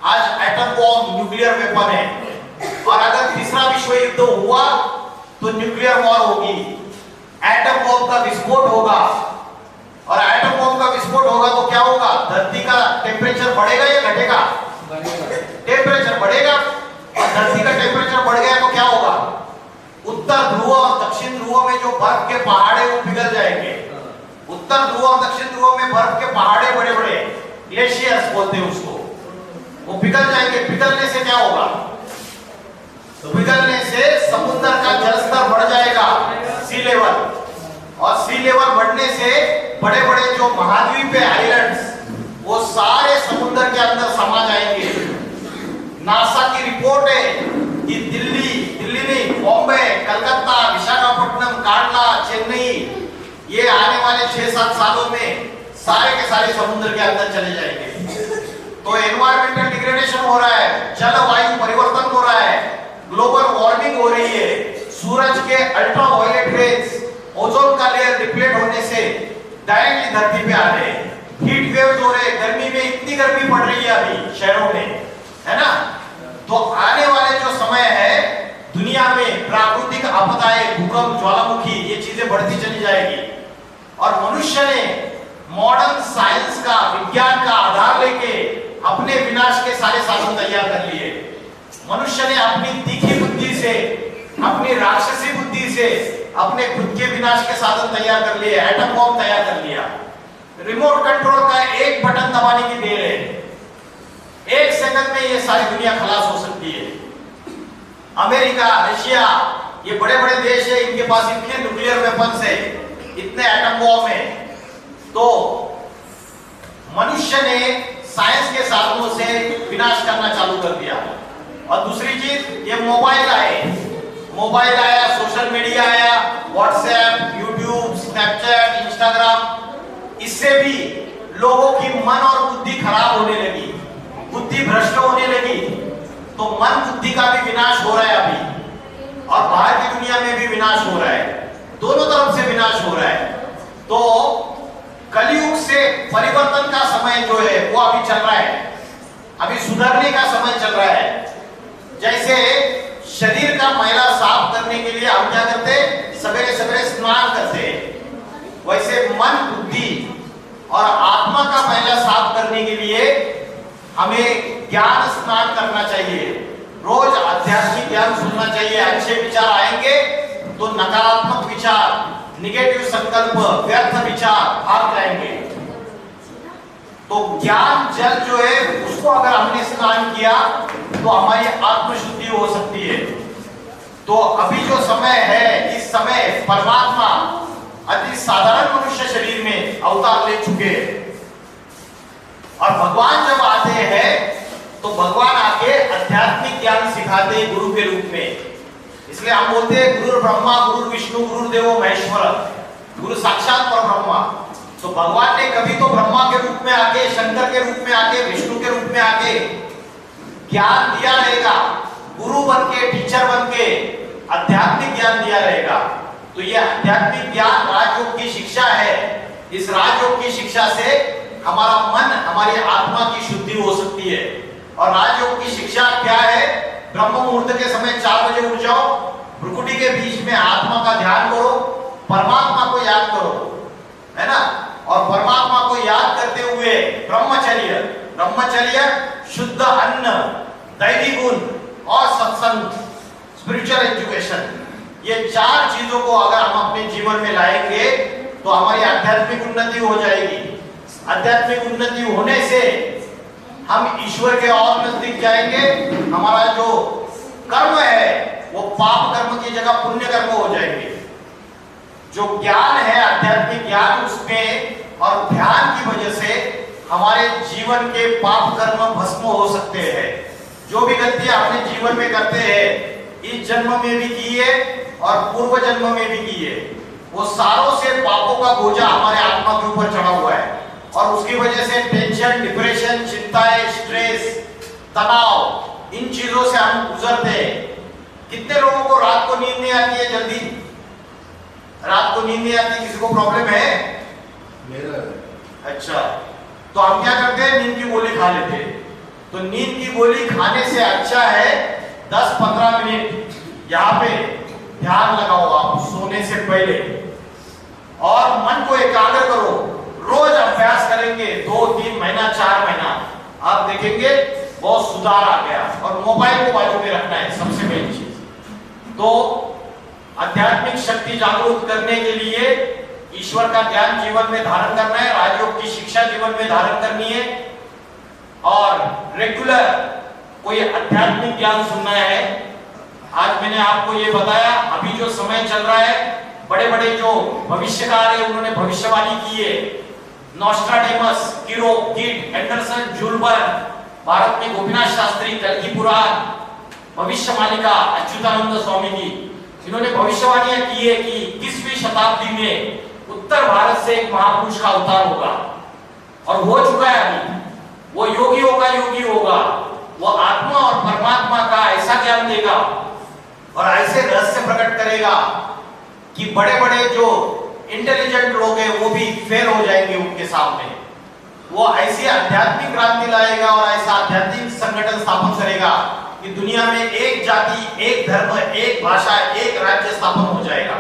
आज एटम बॉम्ब, न्यूक्लियर वेपन है। और अगर तीसरा विश्व युद्ध हुआ तो न्यूक्लियर वॉर होगी, एटम बॉम्ब का विस्फोट होगा। और एटम बॉम्ब का विस्फोट होगा तो क्या होगा? धरती का टेम्परेचर बढ़ेगा या घटेगा? टेम्परेचर बढ़ेगा। और धरती का टेम्परेचर बढ़ गया तो क्या होगा? उत्तर ध्रुव और दक्षिण ध्रुव में जो बर्फ के पहाड़ है वो पिघल जाएंगे। उत्तर ध्रुव और दक्षिण ध्रुव में बर्फ के पहाड़े बड़े बड़े, ग्लेशियर्स बोलते हैं उसको, वो पिघल जाएंगे। पिघलने से क्या होगा? पिघलने से समुद्र का जलस्तर बढ़ जाएगा, सी लेवल। और सी लेवल बढ़ने से बड़े बड़े जो महाद्वीप है, आइलैंड्स, वो सारे समुद्र के अंदर समा जाएंगे। नासा की रिपोर्ट है कि दिल्ली नहीं, बॉम्बे, कलकत्ता, विशाखापट्टनम, कांडला, चेन्नई, ये आने वाले 6-7 सालों में सारे के सारे समुद्र के अंदर चले जाएंगे। तो एनवायरमेंटल डिग्रेडेशन हो रहा है, जलवायु परिवर्तन हो रहा है, ग्लोबल वार्मिंग हो रही है, सूरज के अल्ट्रावायलेट रेज ओजोन का लेयर डिप्लीट होने से डायरेक्टली धरती पे आ रहे हैं। हीट वेव्स हो रहे, गर्मी में इतनी गर्मी पड़ रही है अभी शहरों में, है ना? तो आने वाले जो समय है दुनिया में प्राकृतिक आपदाएं, भूकंप, ज्वालामुखी, ये चीजें बढ़ती चली जाएगी। और मनुष्य ने मॉडर्न साइंस का, विज्ञान का आधार लेके अपने विनाश के सारे साधन तैयार कर लिए। मनुष्य ने अपनी तीखी बुद्धि से, अपनी राक्षसी बुद्धि से अपने खुद के विनाश के साधन तैयार कर लिए। एटम बॉम्ब तैयार कर लिया। रिमोट कंट्रोल का एक बटन दबाने की देर है, 1 सेकंड में ये सारी दुनिया खलास हो सकती है। अमेरिका, रशिया, ये बड़े बड़े देश है, इनके पास इतने न्यूक्लियर वेपन्स है, इतने एटम बॉम्ब है। तो मनुष्य ने साइंस के साधनों से विनाश करना चालू कर दिया। और दूसरी चीज, ये मोबाइल आया, सोशल मीडिया आया, व्हाट्सएप, यूट्यूब, स्नैपचैट, इंस्टाग्राम, इससे भी लोगों की मन और बुद्धि खराब होने लगी, बुद्धि भ्रष्ट होने लगी। तो मन बुद्धि का भी विनाश हो रहा है अभी, और बाहर की दुनिया में भी विनाश हो रहा है, दोनों तरफ से विनाश हो रहा है। तो कलयुग से परिवर्तन का समय जो है वो अभी चल रहा है, अभी सुधरने का समय चल रहा है। जैसे शरीर का मैला साफ करने के लिए हम क्या करते हैं, सवेरे सवेरे स्नान करते हैं, वैसे मन, बुद्धि और आत्मा का मैला साफ करने के लिए हमें ज्ञान स्नान करना चाहिए। रोज आध्यात्मिक ज्ञान सुनना चाहिए। अच्छे विचार आएंगे तो नकारात्मक विचार, निगेटिव संकल्प, व्यर्थ विचार भाग जाएंगे। तो ज्ञान जल जो है उसको अगर हमने स्नान किया तो हमारी आत्मशुद्धि हो सकती है। तो अभी जो समय है, इस समय परमात्मा अति साधारण मनुष्य शरीर में अवतार ले चुके हैं। और भगवान जब आते हैं तो भगवान आके आध्यात्मिक ज्ञान सिखाते हैं गुरु के रूप में। इसलिए हम बोलते हैं गुरु ब्रह्मा, गुरु विष्णु, गुरु देवो महेश्वर, गुरु साक्षात परब्रह्मा। तो भगवान ने कभी तो ब्रह्मा के रूप में आके, शंकर के रूप में आके, विष्णु के रूप में आके ज्ञान दिया रहेगा, गुरु बन के, टीचर बन के आध्यात्मिक ज्ञान दिया रहेगा। तो ये आध्यात्मिक ज्ञान राजयोग की शिक्षा है। इस राजयोग की शिक्षा से हमारा मन, हमारी आत्मा की शुद्धि हो सकती है। और राजयोग की शिक्षा क्या है? ब्रह्म मुहूर्त के समय 4 बजे उठ जाओ, भ्रुकुटी के बीच में आत्मा का ध्यान करो, परमात्मा को याद करो, है ना। और परमात्मा को याद करते हुए ब्रह्मचर्य, शुद्ध अन्न, दैवी गुण और सत्संग, स्पिरिचुअल एजुकेशन, ये 4 चीजों को अगर हम अपने जीवन में लाएंगे तो हमारी आध्यात्मिक उन्नति हो जाएगी। आध्यात्मिक उन्नति होने से हम ईश्वर के और नजदीक जाएंगे। हमारा जो कर्म है वो पाप कर्म की जगह पुण्य कर्म हो जाएंगे। जो ज्ञान है, आध्यात्मिक ज्ञान, उसमें और ध्यान की वजह से हमारे जीवन के पाप कर्म भस्म हो सकते हैं। जो भी गलतियां अपने जीवन में करते हैं, इस जन्म में भी की है और पूर्व जन्म में भी की है, वो सारों से पापों का बोझा हमारे आत्मा के ऊपर चढ़ा हुआ है। और उसकी वजह से टेंशन, डिप्रेशन, चिंताएं, स्ट्रेस, तनाव, इन चीजों से हम गुजरते हैं। कितने लोगों को रात को नींद नहीं आती है? जल्दी रात को नींद नहीं आती, किसी को प्रॉब्लम है? मेरा अच्छा, तो हम क्या करते हैं? नींद की गोली खा लेते हैं। तो नींद की गोली खाने से अच्छा है 10-15 मिनट यहाँ पे ध्यान लगाओ आप सोने से पहले, और मन को एकाग्र करो। रोज अभ्यास करेंगे 2-3 महीना, 4 महीना, आप देखेंगे बहुत सुधार आ गया। और मोबाइल को बाजू में रखना है सबसे पहली चीज। तो आध्यात्मिक शक्ति जागरूक करने के लिए ईश्वर का ज्ञान जीवन में धारण करना है, राजयोग की शिक्षा जीवन में धारण करनी है, और रेगुलर कोई आध्यात्मिक ज्ञान सुनना है। आज मैंने आपको ये बताया, अभी जो समय चल रहा है, बड़े बड़े जो भविष्यकार है उन्होंने भविष्यवाणी की है। नॉस्ट्राडेमस, किरो, कीट, एंडरसन, जूलबर्ग, भारत में गोपीनाथ शास्त्री, कल्कि पुराण, भविष्यवाणिका अच्युतानंद स्वामी की, इन्होंने भविष्यवाणियां की है कि 20वीं शताब्दी में उत्तर भारत से एक महापुरुष का अवतार होगा, और हो चुका है अभी। वो योगियों का योगी होगा, वो आत्मा और परमात्मा का ऐसा ज्ञान देगा और ऐसे रहस्य प्रकट करेगा कि बड़े बड़े जो इंटेलिजेंट लोग हैं वो भी फेल हो जाएंगे उनके सामने। वो ऐसी आध्यात्मिक क्रांति लाएगा और ऐसा आध्यात्मिक संगठन स्थापन करेगा कि दुनिया में एक जाति, एक धर्म, एक भाषा, एक राज्य स्थापन हो जाएगा।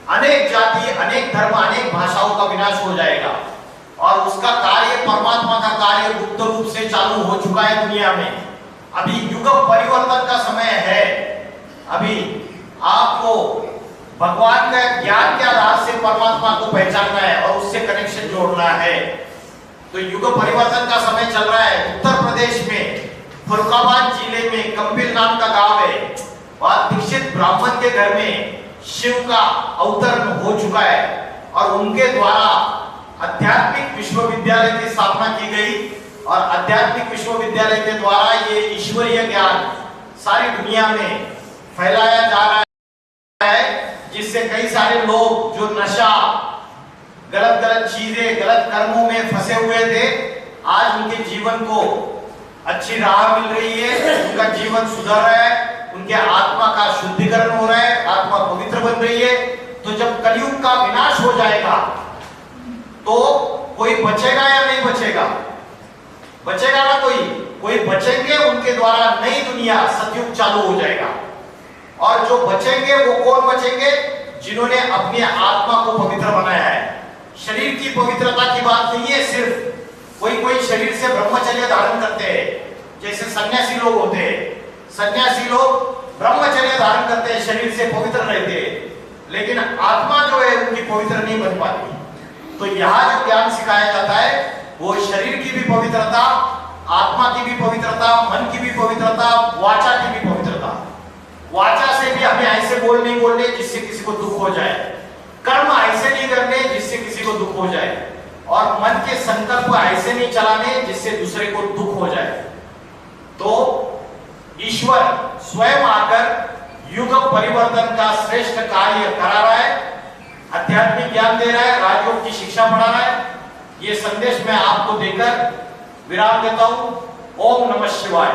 अनेक जाति, अनेक धर्म, अनेक भाषाओं का विनाश हो जाएगा। और उसका कार्य, परमात्मा का कार्य गुप्त रूप से चालू हो चुका है दुनिया में। अभी युग परिवर्तन का समय है। अभी आपको भगवान का ज्ञान के आधार से परमात्मा को पहचानना है और उससे कनेक्शन जोड़ना है। तो युग परिवर्तन का समय चल रहा है। उत्तर प्रदेश में फरुखाबाद जिले में कंपिल नाम का गांव है, वहां दीक्षित ब्राह्मण के घर में शिव का अवतरण हो चुका है, और उनके द्वारा आध्यात्मिक विश्वविद्यालय की स्थापना की गई और आध्यात्मिक विश्वविद्यालय के द्वारा ये ईश्वरीय ज्ञान सारी दुनिया में फैलाया जा रहा है, जिससे कई सारे लोग जो नशा, गलत गलत चीजें, गलत कर्मों में फंसे हुए थे, आज उनके जीवन को अच्छी राह मिल रही है, उनका जीवन सुधर रहा है, उनके आत्मा का शुद्धिकरण हो रहा है, आत्मा पवित्र बन रही है। तो जब कलयुग का विनाश हो जाएगा तो कोई बचेगा या नहीं बचेगा? बचेगा ना कोई बचेंगे, उनके द्वारा नई दुनिया सतयुग चालू हो जाएगा। और जो बचेंगे वो कौन बचेंगे? जिन्होंने अपनी आत्मा को पवित्र बनाया है। शरीर की पवित्रता की बात नहीं है, सिर्फ कोई शरीर से ब्रह्मचर्य धारण करते हैं, जैसे सन्यासी लोग होते हैं। सन्यासी लोग ब्रह्मचर्य धारण करते हैं, शरीर से पवित्र रहते हैं, लेकिन आत्मा जो है उनकी पवित्र नहीं बन पाती। तो यहाँ जो ज्ञान सिखाया जाता है वो शरीर की भी पवित्रता, आत्मा की भी पवित्रता, मन की भी पवित्रता, वाचा की भी पवित्रता। वाचा से भी हमें ऐसे बोल नहीं बोलने जिससे किसी को दुख हो जाए, कर्म ऐसे नहीं करने जिससे किसी को दुख हो जाए, और मन के संकल्प ऐसे नहीं चलाने जिससे दूसरे को दुख हो जाए। तो ईश्वर स्वयं आकर युग परिवर्तन का श्रेष्ठ कार्य करा रहा है, आध्यात्मिक ज्ञान दे रहा है, राजयोग की शिक्षा पढ़ा रहा है। ये संदेश मैं आपको देकर विराम देता हूं। ओम नमः शिवाय।